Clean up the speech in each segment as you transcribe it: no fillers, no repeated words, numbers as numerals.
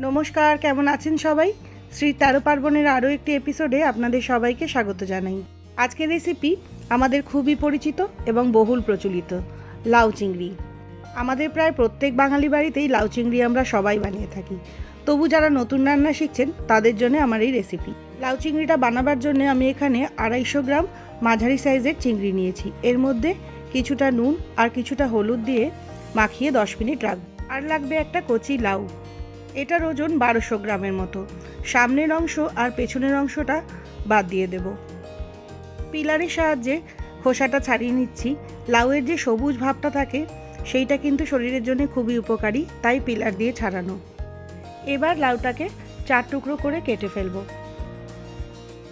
নমস্কার, কেমন আছেন সবাই? শ্রী তেরো পার্বণের আরও একটি এপিসোডে আপনাদের সবাইকে স্বাগত জানাই। আজকের রেসিপি আমাদের খুবই পরিচিত এবং বহুল প্রচলিত লাউ চিংড়ি। আমাদের প্রায় প্রত্যেক বাঙালি বাড়িতেই লাউ চিংড়ি আমরা সবাই বানিয়ে থাকি। তবু যারা নতুন রান্না শিখছেন তাদের জন্য আমার এই রেসিপি। লাউ চিংড়িটা বানাবার জন্য আমি এখানে 250 গ্রাম মাঝারি সাইজের চিংড়ি নিয়েছি। এর মধ্যে কিছুটা নুন আর কিছুটা হলুদ দিয়ে মাখিয়ে 10 মিনিট রাখবো। আর লাগবে একটা কচি লাউ। এটার ওজন 1200 গ্রামের মতো। সামনের অংশ আর পেছনের অংশটা বাদ দিয়ে দেব। পিলারের সাহায্যে খোসাটা ছাড়িয়ে নিচ্ছি। লাউয়ের যে সবুজ ভাবটা থাকে সেইটা কিন্তু শরীরের জন্য খুবই উপকারী, তাই পিলার দিয়ে ছাড়ানো। এবার লাউটাকে 4 টুকরো করে কেটে ফেলবো।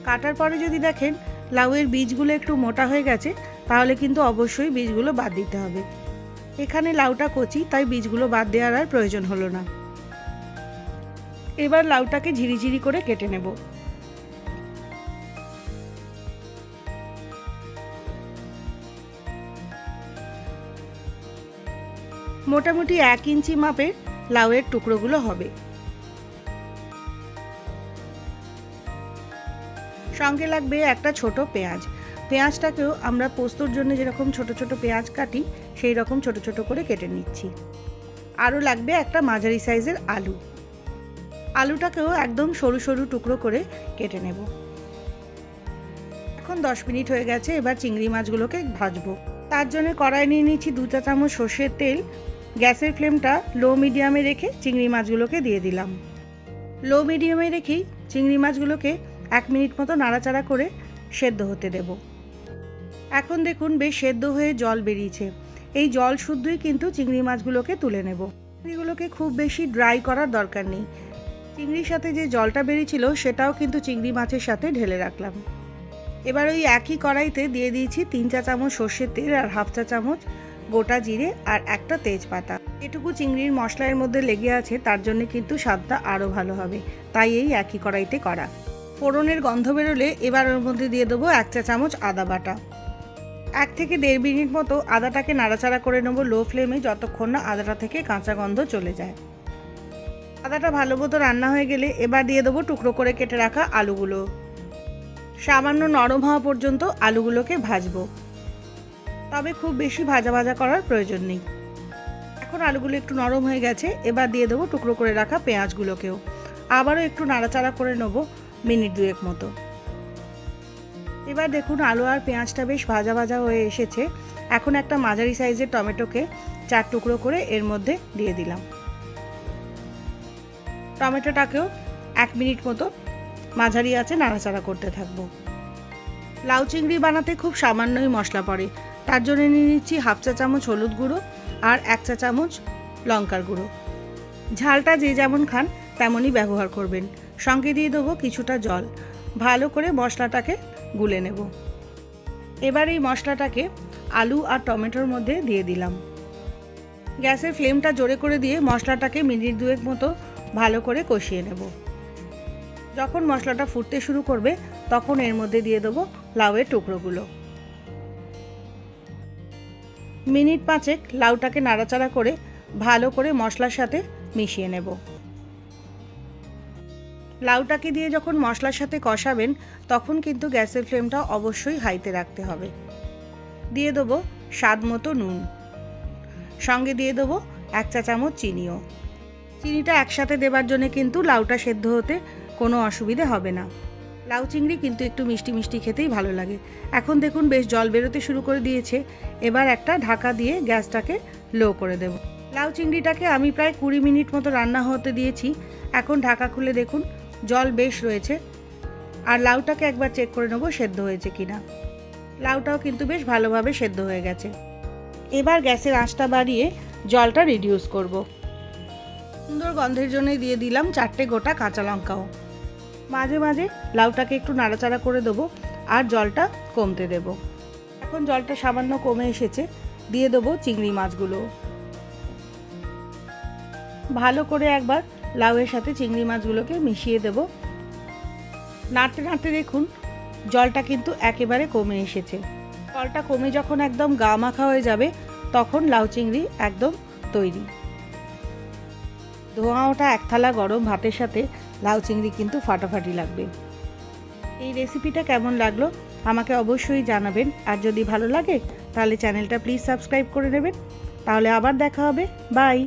কাটার পরে যদি দেখেন লাউয়ের বীজগুলো একটু মোটা হয়ে গেছে, তাহলে কিন্তু অবশ্যই বীজগুলো বাদ দিতে হবে। এখানে লাউটা কচি, তাই বীজগুলো বাদ দেওয়ার আর প্রয়োজন হলো না। এবার লাউটাকে ঝিরিঝিরি করে কেটে নেব। মোটামুটি 1 ইঞ্চি মাপের লাউয়ের টুকরোগুলো হবে। সঙ্গে লাগবে একটা ছোট পেঁয়াজ। পেঁয়াজটাকেও আমরা পোস্তর জন্য যেরকম ছোট ছোট পেঁয়াজ কাটি সেই রকম ছোট ছোট করে কেটে নিচ্ছি। আরও লাগবে একটা মাঝারি সাইজের আলু। আলুটাকেও একদম সরু সরু টুকরো করে কেটে নেব। এখন 10 মিনিট হয়ে গেছে। এবার চিংড়ি মাছগুলোকে ভাজবো। তার জন্য কড়াই নিয়ে নিচ্ছি 2 চা চামচ সর্ষের তেল। গ্যাসের ফ্লেমটা লো মিডিয়ামে রেখে চিংড়ি মাছগুলোকে দিয়ে দিলাম। লো মিডিয়ামে রেখেই চিংড়ি মাছগুলোকে 1 মিনিট মতো নাড়াচাড়া করে সেদ্ধ হতে দেব। এখন দেখুন বেশ সেদ্ধ হয়ে জল বেরিয়েছে। এই জল শুদ্ধই কিন্তু চিংড়ি মাছগুলোকে তুলে নেব। চিংড়িগুলোকে খুব বেশি ড্রাই করার দরকার নেই। চিংড়ির সাথে যে জলটা বেরিয়েছিল সেটাও কিন্তু চিংড়ি মাছের সাথে ঢেলে রাখলাম। এবার ওই একই কড়াইতে দিয়ে দিয়েছি 3 চা চামচ সর্ষের তেল আর 1/2 চা চামচ গোটা জিরে আর একটা তেজপাতা। এটুকু চিংড়ির মশলার মধ্যে লেগে আছে, তার জন্য কিন্তু স্বাদটা আরও ভালো হবে, তাই এই একই কড়াইতে করা। ফোড়নের গন্ধ বেরোলে এবার ওর মধ্যে দিয়ে দেবো 1 চা চামচ আদা বাটা। 1 থেকে 1.5 মিনিট মতো আদাটাকে নাড়াচাড়া করে নেবো লো ফ্লেমে, যতক্ষণ না আদাটা থেকে কাঁচা গন্ধ চলে যায়। আদাটা ভালো মতো রান্না হয়ে গেলে এবার দিয়ে দেবো টুকরো করে কেটে রাখা আলুগুলো। সামান্য নরম হওয়া পর্যন্ত আলুগুলোকে ভাজবো, তবে খুব বেশি ভাজা ভাজা করার প্রয়োজন নেই। এখন আলুগুলো একটু নরম হয়ে গেছে। এবার দিয়ে দেবো টুকরো করে রাখা পেঁয়াজগুলোকেও। আবারও একটু নাড়াচাড়া করে নেব মিনিট 2 মতো। এবার দেখুন আলু আর পেঁয়াজটা বেশ ভাজা ভাজা হয়ে এসেছে। এখন একটা মাঝারি সাইজের টমেটোকে 4 টুকরো করে এর মধ্যে দিয়ে দিলাম। টমেটোটাকেও 1 মিনিট মতো মাঝারি আঁচে নাড়াচাড়া করতে থাকবো। লাউ চিংড়ি বানাতে খুব সামান্যই মশলা পড়ে, তার জন্য নিয়ে নিচ্ছি 1/2 চা চামচ হলুদ গুঁড়ো আর 1 চা চামচ লঙ্কার গুঁড়ো। ঝালটা যে যেমন খান তেমনই ব্যবহার করবেন। সঙ্গে দিয়ে দেবো কিছুটা জল। ভালো করে মশলাটাকে গুলে নেব। এবার এই মশলাটাকে আলু আর টমেটোর মধ্যে দিয়ে দিলাম। গ্যাসের ফ্লেমটা জোরে করে দিয়ে মশলাটাকে মিনিট 2 মতো ভালো করে কষিয়ে নেব। যখন মশলাটা ফুটতে শুরু করবে তখন এর মধ্যে দিয়ে দেবো লাউয়ের টুকরোগুলো। মিনিট 5 লাউটাকে নাড়াচাড়া করে ভালো করে মশলার সাথে মিশিয়ে নেব। লাউটাকে দিয়ে যখন মশলার সাথে কষাবেন তখন কিন্তু গ্যাসের ফ্লেমটা অবশ্যই হাইতে রাখতে হবে। দিয়ে দেবো স্বাদ মতো নুন। সঙ্গে দিয়ে দেবো 1 চা চামচ চিনিও। চিনিটা একসাথে দেবার জন্য কিন্তু লাউটা সেদ্ধ হতে কোনো অসুবিধে হবে না। লাউ চিংড়ি কিন্তু একটু মিষ্টি মিষ্টি খেতেই ভালো লাগে। এখন দেখুন বেশ জল বেরোতে শুরু করে দিয়েছে। এবার একটা ঢাকা দিয়ে গ্যাসটাকে লো করে দেব। লাউ চিংড়িটাকে আমি প্রায় 20 মিনিট মতো রান্না হতে দিয়েছি। এখন ঢাকা খুলে দেখুন জল বেশ রয়েছে। আর লাউটাকে একবার চেক করে নেবো সেদ্ধ হয়েছে কিনা। লাউটাও কিন্তু বেশ ভালোভাবে সেদ্ধ হয়ে গেছে। এবার গ্যাসের আঁচটা বাড়িয়ে জলটা রিডিউস করব। সুন্দর গন্ধের জন্যই দিয়ে দিলাম 4টে গোটা কাঁচা লঙ্কাও। মাঝে মাঝে লাউটাকে একটু নাড়াচাড়া করে দেবো আর জলটা কমতে দেব। এখন জলটা সামান্য কমে এসেছে। দিয়ে দেবো চিংড়ি মাছগুলো। ভালো করে একবার লাউয়ের সাথে চিংড়ি মাছগুলোকে মিশিয়ে দেব। নাড়তে নাড়তে দেখুন জলটা কিন্তু একেবারে কমে এসেছে। জলটা কমে যখন একদম গা মাখা হয়ে যাবে তখন লাউ চিংড়ি একদম তৈরি। ধোঁয়া ওঠা এক থালা গরম ভাতের সাথে লাউ চিংড়ি কিন্তু ফাটাফাটি লাগবে। এই রেসিপিটা কেমন লাগলো আমাকে অবশ্যই জানাবেন, আর যদি ভালো লাগে তাহলে চ্যানেলটা প্লিজ সাবস্ক্রাইব করে নেবেন। তাহলে আবার দেখা হবে, বাই।